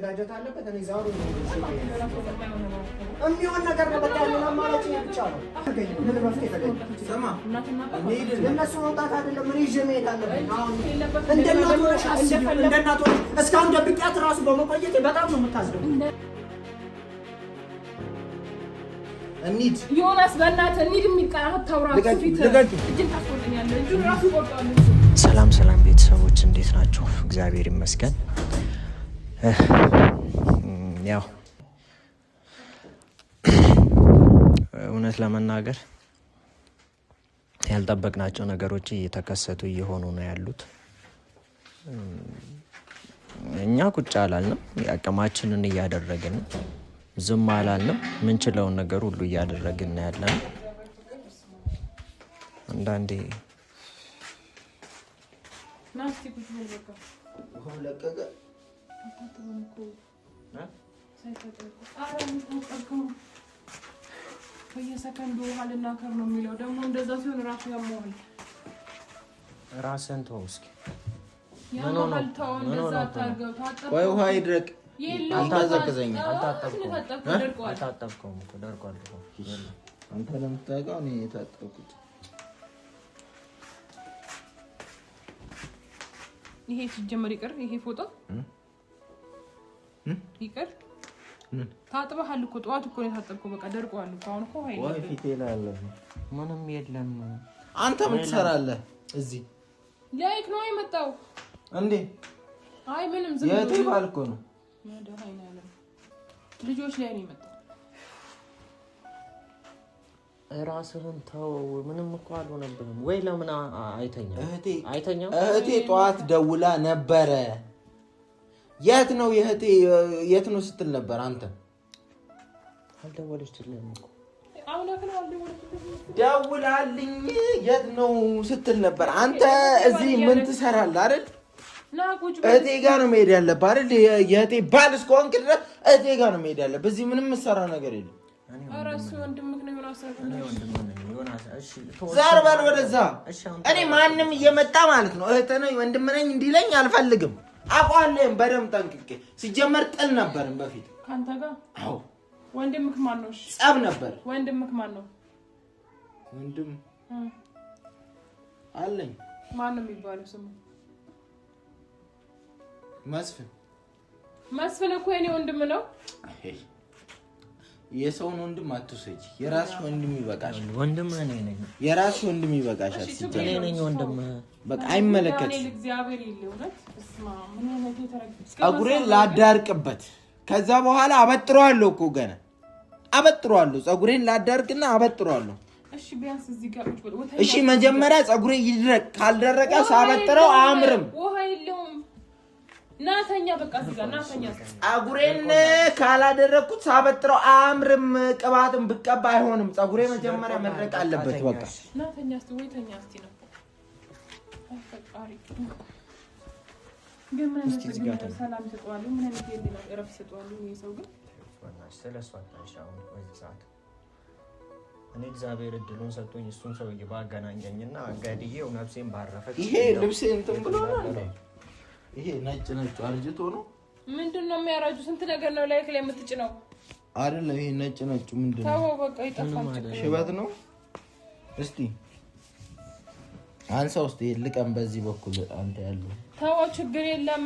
ዳጀት አለበት እኔ ዛሬ የሚሆን ነገር ነው። በቃ ያለው አማራጭ ብቻ ነው። ምን መፍትሄ ተገኘ? ሰማ እነሱ መውጣት አይደለም ምን ይዤ መሄድ አለብኝ። አሁን እንደናቱ እስካሁን ደብቄያት እራሱ በመቆየቴ በጣም ነው የምታዝነው። እንሂድ ዮናስ፣ በእናትህ እንሂድ። የሚቀራህ ታውራሱ ፊት እጅን ታስቆልኛለህ። እጁን ራሱ ቆርጧል። ሰላም ሰላም ቤተሰቦች እንዴት ናችሁ? እግዚአብሔር ይመስገን። ያው እውነት ለመናገር ያልጠበቅናቸው ነገሮች እየተከሰቱ እየሆኑ ነው ያሉት። እኛ ቁጭ አላልንም፣ ያቅማችንን እያደረግን ዝም አላልንም። ምንችለውን ነገር ሁሉ እያደረግን ያለን አንዳንዴ ናስቲ ቁጭ ለቀቀ በየሰከንዱ ውሃ ልናከር ነው የሚለው ደግሞ እንደዛ ሲሆን ራሱ ያመዋል። ራስህን ተው እስኪ። ወይ ውሃ ይድረቅ። አልታዘቅዘኝም። አልታጠብከውም እኮ ደርቋል። አንተ ለምታውቀው እኔ የታጠብኩት ይሄ ሲጀመር ይቅር። ይሄ ፎቶ ይቅር። ታጥበሃል እኮ ጠዋት እኮ ነው የታጠብከው። በቃ ደርቋል እኮ አሁን እኮ ኃይል ወይ ፊቴ ላይ አለ። ምንም የለም። አንተ ምን ትሰራለህ እዚህ? ላይክ ነው የመጣው እንዴ? አይ ምንም ዝም ብሎ የት ባልኮ ነው ልጆች ላይ ነው የመጣው። ራስህን ተው። ምንም እኮ አልሆነብህም። ወይ ለምን አይተኛም? እህቴ ጠዋት ደውላ ነበረ። የት ነው የእህቴ የት ነው ስትል ነበር። አንተ አልደወለችልህም እኮ? ደውላልኝ የት ነው ስትል ነበር። አንተ እዚህ ምን ትሰራለህ አይደል? እህቴ ጋር ነው መሄድ ያለብህ አይደል? የእህቴ ባል እስከሆንክ ድረስ እህቴ ጋር ነው መሄድ ያለብህ። እዚህ ምንም የምትሰራው ነገር የለም። ዛር በል ወደዛ። እኔ ማንም እየመጣ ማለት ነው እህት ነኝ ወንድም ነኝ እንዲለኝ አልፈልግም። አቋለኝ በደምብ ጠንቅቄ። ሲጀመር ጥል ነበርን በፊት ካንተ ጋር። አዎ ወንድምክ ማን ነው? ጸብ ነበር። ወንድምክ ማን ነው? ወንድም አለኝ። ማን ነው የሚባለው ስሙ? መስፍን እኮ የኔ ወንድም ነው። የሰውን ወንድም አትውሰጂ። የራስሽ ወንድም ይበቃሽ። ወንድም እኔ ነኝ። የራስሽ ወንድም ይበቃሻል። እኔ ነኝ ወንድም። በቃ አይመለከትሽ። እግዚአብሔር ይልውነት እስማ ምን ነው ተረጋግጥ። ጸጉሬን ላዳርቅበት። ከዛ በኋላ አበጥረዋለሁ እኮ ገና አበጥረዋለሁ። ጸጉሬን ላዳርቅና አበጥረዋለሁ። እሺ ቢያንስ እዚህ ጋር ቁጭ ብሎ እሺ መጀመሪያ ጸጉሬ ይድረቅ። ካልደረቀ ሳበጥረው አያምርም። ውሃ የለውም። ናተኛ በቃ እዚህ ጋር ናተኛ። ጸጉሬን ካላደረኩት ሳበጥረው አያምርም። ቅባትም ብቀባ አይሆንም። ጸጉሬ መጀመሪያ መድረቅ አለበት። በቃ ናተኛ እስቲ ወይ ተኛ እስቲ ነው አፈቃሪ ግን ምን ነው ሰላም ተጧሉ። ምን ነው ይሄ ነው እረፍ ተጧሉ። ይሄ ሰው ግን ስለሷታሻው ወይ ሰዓት እኔ እግዚአብሔር እድሉን ሰጥቶኝ እሱን ሰውዬ ባገናኘኝና አጋድዬው ነፍሴን ባረፈች። ይሄ ልብስ እንትን ብሎ ነው። ይሄ ነጭ አርጅቶ ነው። ምንድነው የሚያራጁ? ስንት ነገር ነው ላይክ ላይ የምትጭነው አይደለም። ይሄ ነጭ ምንድነው? ታው በቃ ይጣፋጭ ሽበት ነው። እስቲ አንሳው እስቲ ልቀም። በዚህ በኩል አንተ ያለው ታው ችግር የለም።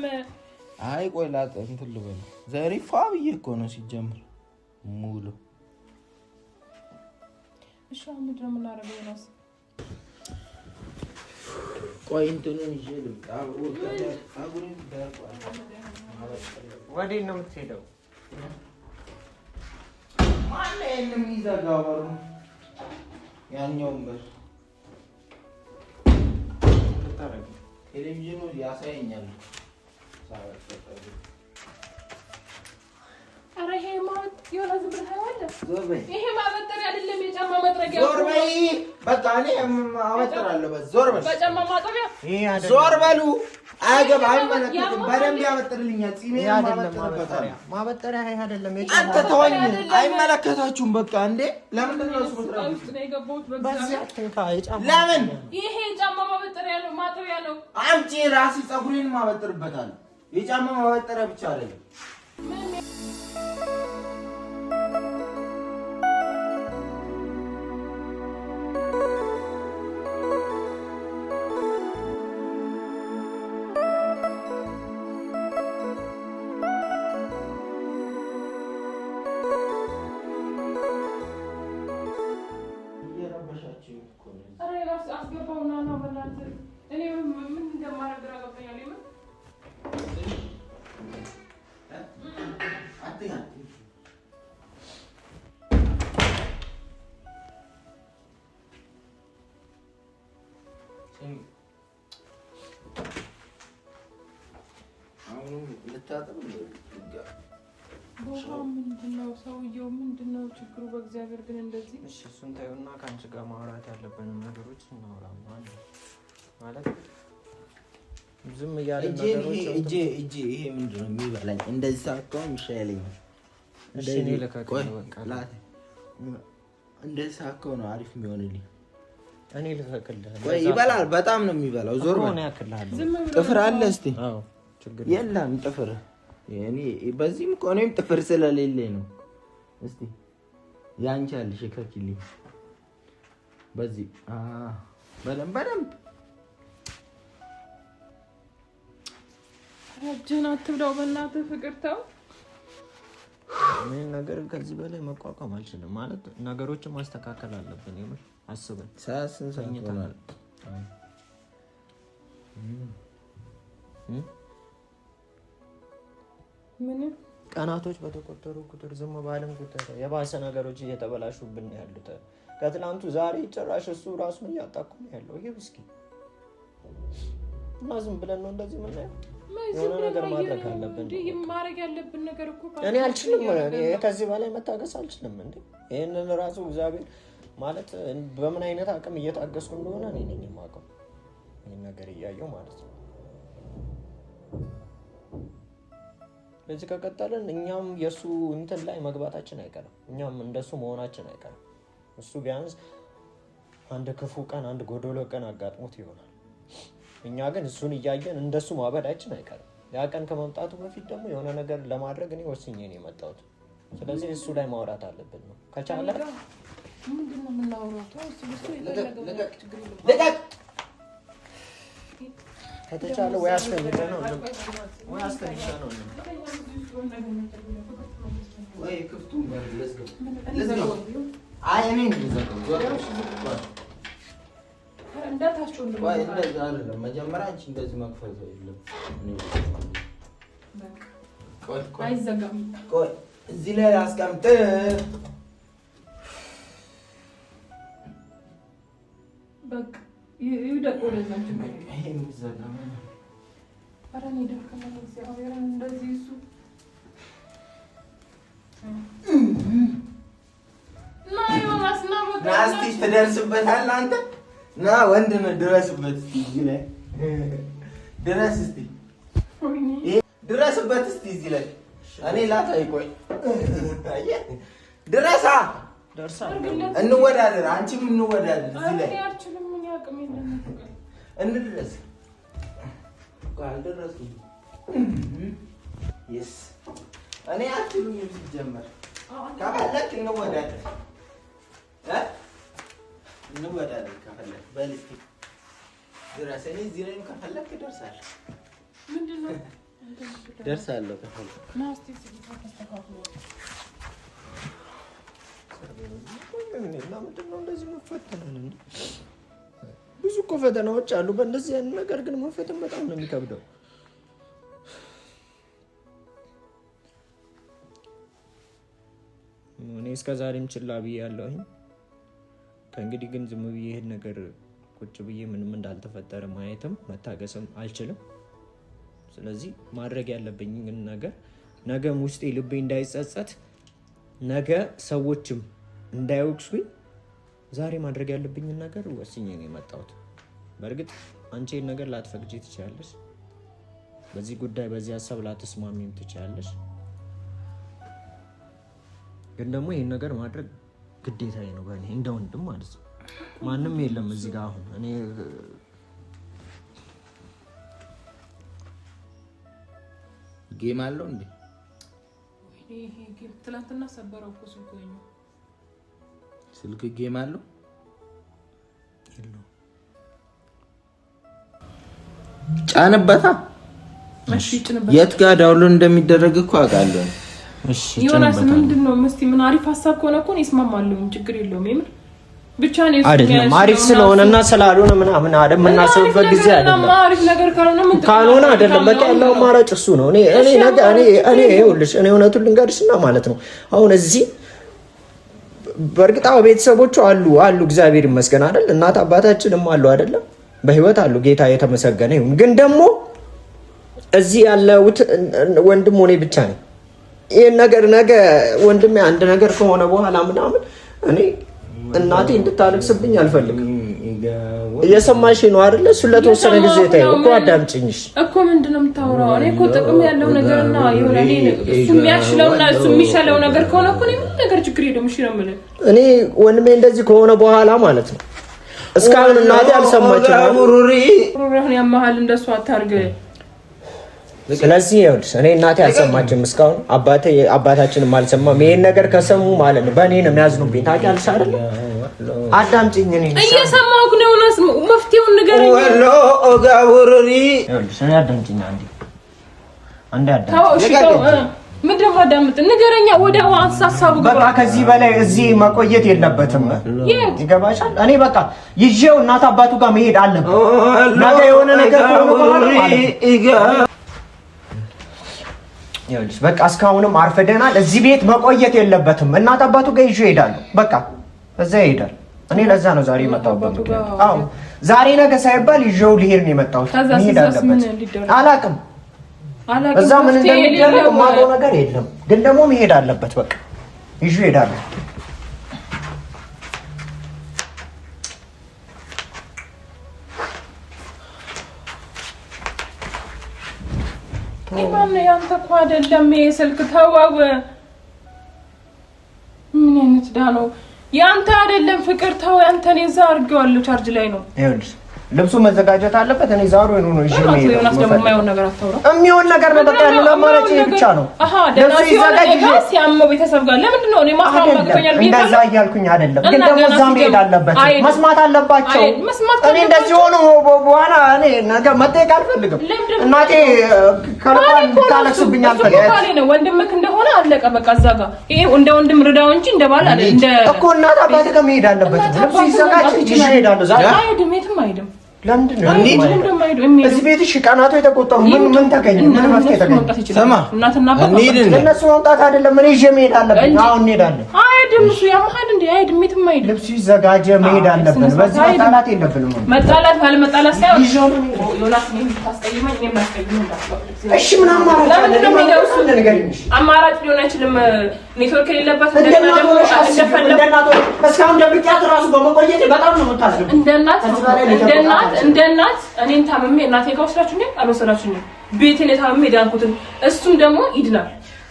አይ ቆይ ላጥ እንትን ልበል። ዘሪፋ ብዬ እኮ ነው ሲጀምር ሙሉ። እሺ ምንድነው የምናረገው? ያናስ ቆይ እንትኑን ይዤ ልምጣ። አጉሪን ዳርቋል። ወዴት ነው የምትሄደው? ማን ነው የሚዘጋው? ያኛው በር ተታረገ። ቴሌቪዥኑ ያሳየኛል። አረ ይሄ ማለት የሆነ ዝም ብለህ አይደለም። ዞር በይ። ይሄ ማበጠሪያ አይደለም፣ የጫማ መጥረጊያ። ዞር በይ። በቃ እኔ አበጥራለሁ። ዞር በል። በጫማ ማጠቢያ ይሄ አይደለም። ዞር በሉ። አገባ አይመለከትም። በደንብ ያበጥርልኛል። ጺሜን ማበጥርበታለሁ። ማበጠሪያ ይሄ አይደለም። አንተ ተወኝ። አይመለከታችሁም። በቃ እንዴ ለምን ነው እሱ ውስጥ ነው የገባሁት? በዚህ አትንካ። የጫማ ለምን? ይሄ የጫማ ማበጠሪያ ነው፣ ማጠቢያ ነው። አምጪ። ራሴ ጸጉሬን ማበጥርበታለሁ። የጫማ ማበጠሪያ ብቻ አይደለም። ምንድነው ሰውየው? ምንድነው ችግሩ? በእግዚአብሔር ግን እንደዚህ እሺ፣ እሱን ታዩና ከአንቺ ጋር ማውራት ያለብን ነገሮች እናውራ ማለት ዝም እያለ ነገሮች እጄ ይሄ ምንድነው የሚበላኝ? እንደዚህ ሳትሆን ይሻለኝ። እሺ እኔ ለካከለ በቃ እንደዚህ ሳትሆን ነው አሪፍ የሚሆንልኝ። እኔ ልፈቅልህ። ወይ ይበላል፣ በጣም ነው የሚበላው። ዞር ነው ያክልሃለሁ። ጥፍር አለ እስቲ? አዎ ችግር የለም ጥፍር። እኔ በዚህም እኮ እኔም ጥፍር ስለሌለኝ ነው። እስቲ ያንቺ አለሽ ከኪልኝ በዚህ በደንብ እጅህን አትብላው በእናትህ ፍቅር ተው። ምን ነገር ከዚህ በላይ መቋቋም አልችልም። ማለት ነገሮችን ማስተካከል አለብን። የምር አስበን ሳስን ሰኝተናል። ምን ቀናቶች በተቆጠሩ ቁጥር ዝም ባለም ቁጥር የባሰ ነገሮች እየተበላሹብን ያሉት ከትላንቱ ዛሬ ጭራሽ እሱ ራሱን እያጣኩ ነው ያለው። ይሄ እስኪ እና ዝም ብለን ነው እንደዚህ የምናየው። የሆነ ነገር ማድረግ አለብን። ማድረግ ያለብን ነገር እኮ እኔ አልችልም። ከዚህ በላይ መታገስ አልችልም። እንዴ ይሄንን ራሱ እግዚአብሔር ማለት በምን አይነት አቅም እየታገስኩ እንደሆነ እኔ ነኝ የማውቀው። ይሄን ነገር እያየው ማለት ነው። በዚህ ከቀጠልን እኛም የሱ እንትን ላይ መግባታችን አይቀርም። እኛም እንደሱ መሆናችን አይቀርም። እሱ ቢያንስ አንድ ክፉ ቀን አንድ ጎዶሎ ቀን አጋጥሞት ይሆናል። እኛ ግን እሱን እያየን እንደሱ ማበዳችን አይቀርም። ያ ቀን ከመምጣቱ በፊት ደግሞ የሆነ ነገር ለማድረግ እኔ ወስኜ ነው የመጣሁት። ስለዚህ እሱ ላይ ማውራት አለብን ነው ከቻለ ምንድነው የምናወራው? ከተቻለ ወይ አስፈልገህ ነው ወይ ክፍቱን ለዝገው አይ እኔ መጀመሪያ አንቺ እንደዚህ መክፈል የለም። ቆይ እዚህ ላይ አስቀምጥ። በቃ ይደቆ ለዛች ይሄ ምዘጋ አራኔ ደከመ እግዚአብሔር እንደዚህ እሱ ናስቲ ትደርስበታለህ አንተ። ና ወንድ ነህ ድረስበት። እስቲ እዚህ ላይ ድረስ። እስቲ ድረስበት። እስቲ እዚህ ላይ እኔ ላታይ። ቆይ ድረሳ እንወዳደር። አንቺም እንወዳደር። እዚህ ላይ እንድረስ። አልደረስኩም። የስ እኔ አትሉኝም ሲጀመር። ከፈለክ እንወዳደር እንወዳደር ከፈለክ በል እስኪ ድረስ። እኔ እዚህ ላይም ከፈለክ እደርሳለሁ። ምንድነው ደርሳለሁ ከፈለክ ና እስኪ ተስተካክሎ ምንድነው እንደዚህ መፈተናል? ብዙ እኮ ፈተናዎች አሉ በእንደዚህ አይነት ነገር ግን መፈተን በጣም ነው የሚከብደው። እኔ እስከዛሬም ችላ ብዬ ያለሁኝ ከእንግዲህ ግን ዝም ብዬ ይሄን ነገር ቁጭ ብዬ ምንም እንዳልተፈጠረ ማየትም መታገስም አልችልም። ስለዚህ ማድረግ ያለብኝ ነገር ነገም ውስጤ ልቤ እንዳይጸጸት ነገ ሰዎችም እንዳይወቅሱኝ ዛሬ ማድረግ ያለብኝን ነገር ወስኜ ነው የመጣሁት። በእርግጥ አንቺ ይሄን ነገር ላትፈቅጂ ትችያለሽ። በዚህ ጉዳይ በዚህ ሀሳብ ላትስማሚም ትችያለሽ። ግን ደግሞ ይሄን ነገር ማድረግ ግዴታዬ ነው በእኔ እንደ ወንድም ማለት ነው። ማንም የለም እዚህ ጋር አሁን እኔ ጌም አለው እንዴ? ይሄ ጌም ትላንትና ሰበረው እኮ ስልክ ጌም አለው የለው። ጫንበታ። እሺ ጭንበታ። የት ጋር ዳውንሎድ እንደሚደረግ እኮ አውቃለሁ። እሺ ዮናስ ምንድነው? እስቲ ምን አሪፍ ሀሳብ ከሆነ እኮ ይስማማለሁ። ችግር የለውም። የምር ብቻ ነው አይደለም አሪፍ ስለሆነና ስላልሆነ ምናምን አይደለም የምናስብበት ጊዜ አይደለም። አሪፍ ነገር ካልሆነ አይደለም በቃ ያለው አማራጭ እሱ ነው። እኔ ይኸውልሽ እኔ እውነቱን ልንገርሽና ማለት ነው አሁን እዚህ በእርግጥ ቤተሰቦቹ አሉ እግዚአብሔር ይመስገን አይደል? እናት አባታችንም አሉ አይደለም? በህይወት አሉ። ጌታ የተመሰገነ ይሁን። ግን ደግሞ እዚህ ያለሁት ወንድም ሆኔ ብቻ ነኝ። ይሄን ነገር ነገ ወንድሜ አንድ ነገር ከሆነ በኋላ ምናምን እኔ እናቴ እንድታለቅስብኝ አልፈልግም። እየሰማሽ ነው አይደል? እሱ ለተወሰነ ጊዜ ታዩ እኮ አዳምጪኝሽ እኮ ምንድነው የምታወራው? እኔ እኮ ጥቅም ያለው ነገርና የሆነ እሱ የሚያሽለውና እሱ የሚሻለው ነገር ከሆነ እኮ ምን ነገር ችግር የለውም። እሺ ነው የምልህ። እኔ ወንድሜ እንደዚህ ከሆነ በኋላ ማለት ነው እስካሁን እናቴ አልሰማችም። ሩሩህን ያማሃል እንደሱ አታርግ። ስለዚህ ይኸውልሽ እኔ እናቴ አልሰማችም እስካሁን አባታችንም አልሰማም። ይሄን ነገር ከሰሙ ማለት ነው በእኔ ነው የሚያዝኑብኝ። ታውቂያለሽ አይደል? አዳምጪኝ። እኔ እየሰማሁህ ነው። መፍትሄውን ንገረኝ። ወሎ ኦጋቡሪ ይኸውልሽ እኔ አዳምጪኝ አንዴ ምንድን ነው አዳምጥ ንገረኛ። ወደ ሀሳቡ ገባ። በቃ ከዚህ በላይ እዚህ መቆየት የለበትም። ይገባሻል? እኔ በቃ ይዤው እናት አባቱ ጋር መሄድ አለብኝ። ነገ የሆነ ነገር ይኸውልሽ በቃ እስካሁንም አርፈደናል። እዚህ ቤት መቆየት የለበትም። እናት አባቱ ጋር ይዤው እሄዳለሁ። በቃ እዛ ይሄዳል። እኔ ለዛ ነው ዛሬ የመጣሁበት። አዎ ዛሬ ነገ ሳይባል ይዤው ልሄድ ነው የመጣሁት። መሄድ አለበት። አላውቅም እዛ ምን እንደሚደረግ የማውቀው ነገር የለም፣ ግን ደግሞ መሄድ አለበት። በቃ ይዤው እሄዳለሁ። ኢማም ያንተ እኮ አይደለም ይሄ ስልክ ተዋው። ምን አይነት ዳኖ ያንተ አይደለም ፍቅር ተው። ያንተ ነው እዛ አድርጌዋለሁ ቻርጅ ላይ ነው። ይኸውልሽ ልብሱ መዘጋጀት አለበት። እኔ ዛሬ ነው እሺ ነው የሚሆን ነገር አታውራ። የሚሆን ነገር ነው። በቃ ያለው አማራጭ ብቻ ነው። ልብሱ ይዘጋጅ ሲያመው ቤተሰብ ጋር ለምንድን ነው እኔ ማፍራም ማግተኛል ብዬ እንደዛ እያልኩኝ አይደለም፣ ግን ደግሞ እዛ መሄድ አለበት። መስማት አለባቸው። እኔ እንደዚህ ሆኖ በኋላ እኔ ነገር መጠየቅ አልፈልግም። እናቴ ከልባን ታለቅስብኝ አልፈልግም። ወንድምክ እንደሆነ አለቀ በቃ እዛ ጋር ይሄ እንደ ወንድም ርዳው እንጂ እንደ ባል አይደል። እንደ እኮ እናት አባት ጋር መሄድ አለበት። ልብሱ ይዘጋጅ ይሄዳል። ዛሬ አይሄድም፣ የትም አይሄድም። ለምንድን ነው እዚህ ቤትሽ ቀናቱ የተቆጠሩ? ምን ተገኘ? ምን መፍትሄ ተገኘ? ሰማ እናትና አባት እነሱ መምጣት አይደለም እኔ ይዤ መሄድ አለብኝ። አሁን እንሄዳለን። አይሄድም እሱ ያመሀል እንዴ? አይሄድም፣ የትም አይሄድም። ልብሱ ይዘጋጀ መሄድ አለብን። በዚህ መጣላት የለብንም። መጣላት ባለ መጣላት ሳይሆን ዮናስ ምን ታስቀይመኝ እኔ ማስቀይመኝ እንዳትለው። እሺ ምን አማራጭ አለ? አማራጭ ሊሆን አይችልም። ኔትወርክ የሌለበት እንደና ደግሞ እንደናቶ እስካሁን ደብቂያት ራሱ በመቆየት በጣም ነው የምታስገው። እንደናት እኔን ታመሜ እናቴ ጋር ወስዳችሁ ነው አልወሰዳችሁኝ? ቤቴን ታመሜ ዳንኩትን እሱም ደግሞ ይድናል።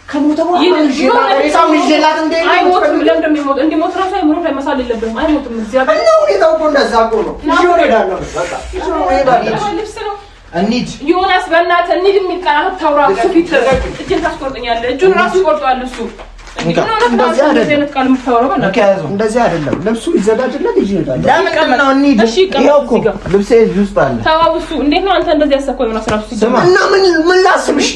ከሞተ በኋላ ሬሳው ይዤላት አይሞትም። ለምን እንደሚሞት እንዲሞት ራሱ አይሞት ላይ መሳል የለብንም። አይሞትም። እዚያ ጋር ነው ሁኔታው እኮ እንደዛ እኮ ነው። ይዤው እሄዳለሁ። በቃ ይዤው እሄዳለሁ። እንሂድ ዮናስ፣ በእናትህ እንሂድ የሚል ቃል አታውራ። እሱ ፊት እጅን ታስቆርጠኛለህ። እጁን ራሱ ይቆርጠዋል እሱ። እንደዚህ አይደለም። ልብሱ ይዘጋጅለት ይሄዳል። ለምን ነው እንሂድ? ይኸው እኮ ልብሴ እዚህ ውስጥ አለ። ተዋው እሱ። እንዴት ነው አንተ እንደዚህ ያሰብከው? ዮናስ ራሱ ሲሰማ እና ምን ላስብሽ?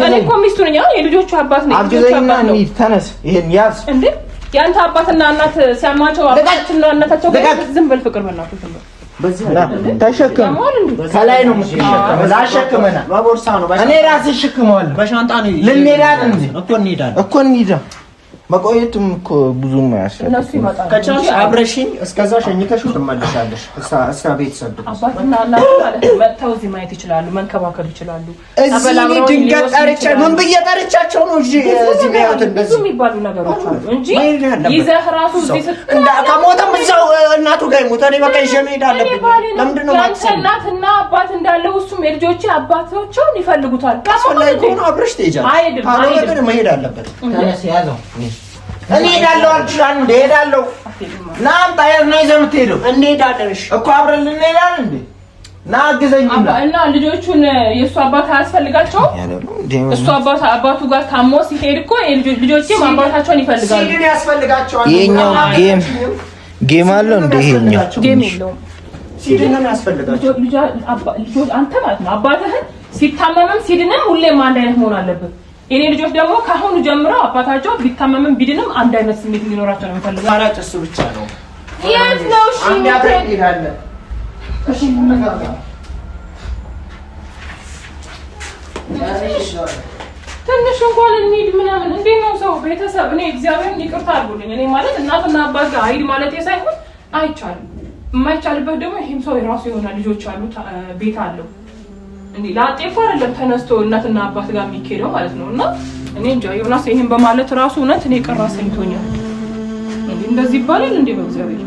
እኔ እኮ ሚስቱ ነኝ። የልጆቹ አባት ነኝ። አግዘኝና እንሂድ። ተነስ፣ ይሄን ያዝ። እንዴ ያንተ አባትና እናት ሲያማቸው አባታችንና እናታቸው ዝም በል ፍቅር በእናትህ ዝም በል። ተሸከም። ከላይ ነው የምትሸከመው። ላሸክመና በቦርሳ ነው። እኔ ራሴ እሸክመዋለሁ። በሻንጣ ነው ልንሄዳለን እንጂ እኮ እንሂዳ። መቆየቱም እኮ ብዙም አያስፈልግም። ከቻልሽ አብረሽኝ እስከዛ ሸኝተሽው ትመለሻለሽ። እስከ ቤተሰብ አባትና እናት ማለት ነው መጥተው እዚህ ማየት ይችላሉ፣ መንከባከብ ይችላሉ። እዚህ ድንገት ጠርቻ ምን ብዬ ጠርቻቸው ነው እዚህ ቤት እንደዚህ የሚባሉ ነገሮች አሉ እንጂ ይዘህ ራሱ እዚህ ከሞተም እዛው እናቱ ጋር ይሞት። እኔ በቃ ይዤ መሄድ አለብኝ። ለምንድን ነው ማለት እናትና አባት እንዳለው እሱም የልጆቼ አባቶቻቸውን ይፈልጉታል። አስፈላጊ ከሆነ አብረሽ ትሄጃለሽ። አይደለም መሄድ አለበት። ተነስ ያዘው። እኔ ሄዳለሁ አልችልም። እንደ ሄዳለሁ ና አምጣ። የት ነው ይዘህ የምትሄደው? እንሄዳለን እኮ አብረን እንሄዳለን። እንዴ ና አግዘኝ። እና ልጆቹን የእሱ አባት አያስፈልጋቸውም? እሱ አባቱ ጋር ታሞ ሲሄድ እኮ ልጆቼም አባታቸውን ይፈልጋሉ። ሲድን ያስፈልጋቸዋል። ይኸኛው ጌም አለው እንደ ይኸኛው ጌም የለውም። ሲድን ነው ያስፈልጋቸው። ልጆች አንተ ማለት ነው አባትህን ሲታመምም ሲድንም ሁሌም አንድ አይነት መሆን አለብህ። የኔ ልጆች ደግሞ ካሁኑ ጀምረው አባታቸው ቢታመምም ቢድንም አንድ አይነት ስሜት እንዲኖራቸው ነው የምፈልገው። አራጭ እሱ ብቻ ነው። የት ነው? እሺ አንድ አብረን እንሄዳለን። እሺ ትንሽ እንኳን እንሂድ ምናምን እንዴት ነው ሰው ቤተሰብ? እኔ እግዚአብሔርን ይቅርታ አድርጉልኝ። እኔ ማለት እናትና አባት ጋር አይድ ማለት ሳይሆን አይቻልም። የማይቻልበት ደግሞ ይሄም ሰው የራሱ የሆነ ልጆች አሉት፣ ቤት አለው። እንዴ ላጤፎ አይደለም ተነስቶ እናትና አባት ጋር የሚኬደው ማለት ነው። እና እኔ እንጃ ዮናስ ይሄን በማለት ራሱ እውነት እኔ ቀራ ሰኝቶኛል። እንደዚህ ይባላል እንዴ በእግዚአብሔር